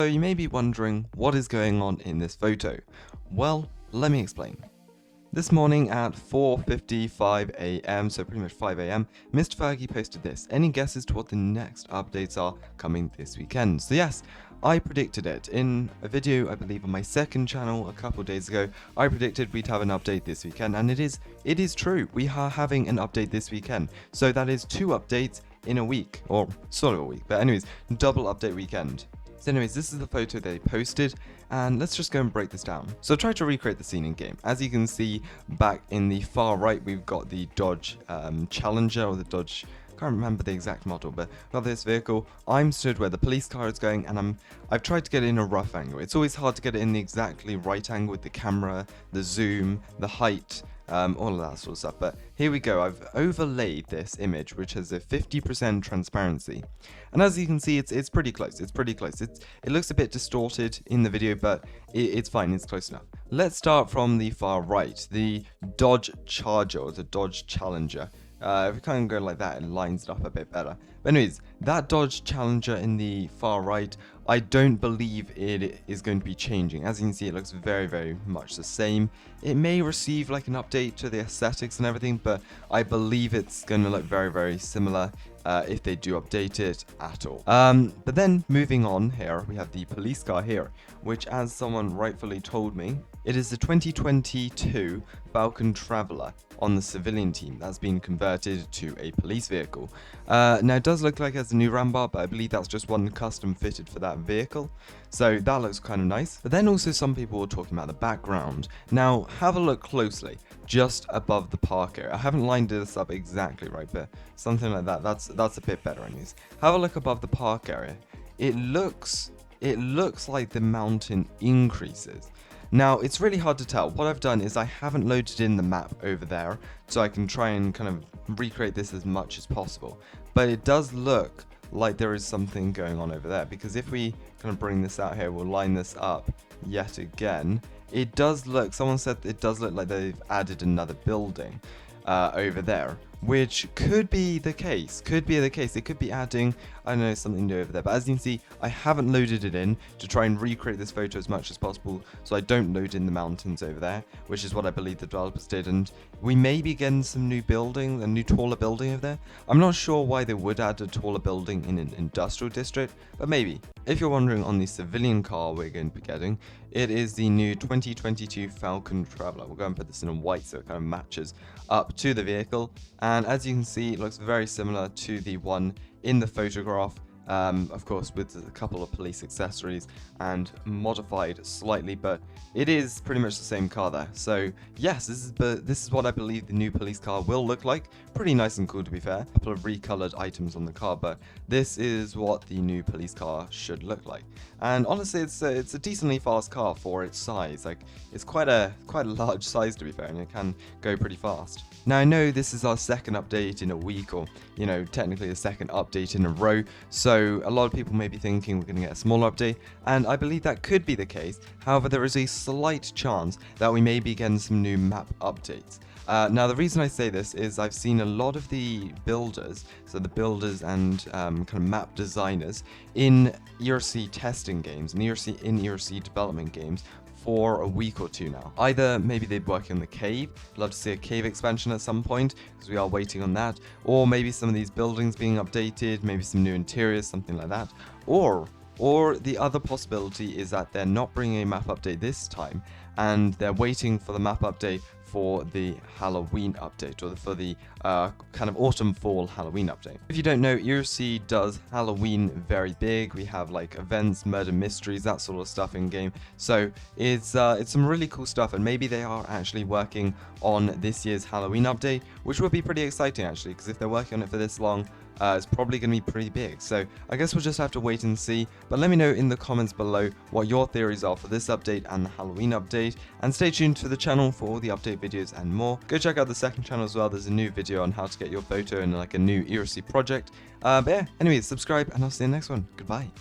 So you may be wondering what is going on in this photo. Well, let me explain. This morning at 4:55 AM, so pretty much 5 AM, Mr. Fergie posted this. Any guesses to what the next updates are coming this weekend? So yes, I predicted it. In a video, I believe on my second channel a couple days ago, I predicted we'd have an update this weekend, and it is true. We are having an update this weekend. So that is 2 updates in a week, or sort of a week, but anyways, double update weekend. So anyways, this is the photo they posted, and let's just go and break this down. So try to recreate the scene in game. As you can see back in the far right, we've got the Dodge Challenger, or the Dodge, can't remember the exact model, but got this vehicle. I'm stood where the police car is going, and I've tried to get it in a rough angle. It's always hard to get it in the exactly right angle with the camera, the zoom, the height, all of that sort of stuff. But here we go. I've overlaid this image, which has a 50% transparency, and as you can see, it's pretty close. It's pretty close. It looks a bit distorted in the video, but it's fine. It's close enough. Let's start from the far right, the Dodge Charger, or the Dodge Challenger. If we kind of go like that, it lines it up a bit better. But anyways, that Dodge Challenger in the far right, I don't believe it is going to be changing. As you can see, it looks very, very much the same. It may receive like an update to the aesthetics and everything, but I believe it's going to look very, very similar if they do update it at all. But then moving on here, we have the police car here, which, as someone rightfully told me, it is the 2022 Falcon Traveler on the civilian team that's been converted to a police vehicle. Now it does look like it has a new ram bar, but I believe that's just one custom fitted for that vehicle. So that looks kind of nice. But then also some people were talking about the background. Now have a look closely, just above the park area. I haven't lined this up exactly right, but something like that. That's a bit better anyways. Have a look above the park area. It looks like the mountain increases. Now, it's really hard to tell. What I've done is I haven't loaded in the map over there, so I can try and kind of recreate this as much as possible. But it does look like there is something going on over there, because if we kind of bring this out here, we'll line this up yet again. It does look, someone said it does look like they've added another building over there, which could be the case. It could be adding, I don't know, something new over there. But as you can see, I haven't loaded it in to try and recreate this photo as much as possible, so I don't load in the mountains over there, which is what I believe the developers did. And we may be getting some new building, a new taller building over there. I'm not sure why they would add a taller building in an industrial district, but maybe. If you're wondering on the civilian car we're going to be getting, it is the new 2022 Falcon Traveler. We'll go and put this in white so it kind of matches up to the vehicle. And as you can see, it looks very similar to the one in the photograph. Of course, with a couple of police accessories and modified slightly, but it is pretty much the same car there. So yes, this is what I believe the new police car will look like. Pretty nice and cool, to be fair. A couple of recolored items on the car, but this is what the new police car should look like. And honestly, it's a decently fast car for its size. Like, it's quite a large size, to be fair, and it can go pretty fast. Now I know this is our second update in a week, or technically the second update in a row, so a lot of people may be thinking we're going to get a smaller update, and I believe that could be the case. However, there is a slight chance that we may be getting some new map updates. Now the reason I say this is I've seen a lot of the builders, so the builders and kind of map designers in ERC testing games, and in ERC development games, for a week or two now. Either maybe they'd work in the cave, love to see a cave expansion at some point, because we are waiting on that, or maybe some of these buildings being updated, maybe some new interiors, something like that, or the other possibility is that they're not bringing a map update this time, and they're waiting for the map update for the Halloween update, or for the kind of autumn-fall Halloween update. If you don't know, ERC does Halloween very big. We have like events, murder mysteries, that sort of stuff in game. So it's some really cool stuff, and maybe they are actually working on this year's Halloween update, which would be pretty exciting actually, because if they're working on it for this long, it's probably going to be pretty big. So I guess we'll just have to wait and see. But let me know in the comments below what your theories are for this update and the Halloween update. And stay tuned to the channel for all the update videos and more. Go check out the second channel as well. There's a new video on how to get your photo in like a new ERC project. But yeah, anyways, subscribe and I'll see you in the next one. Goodbye.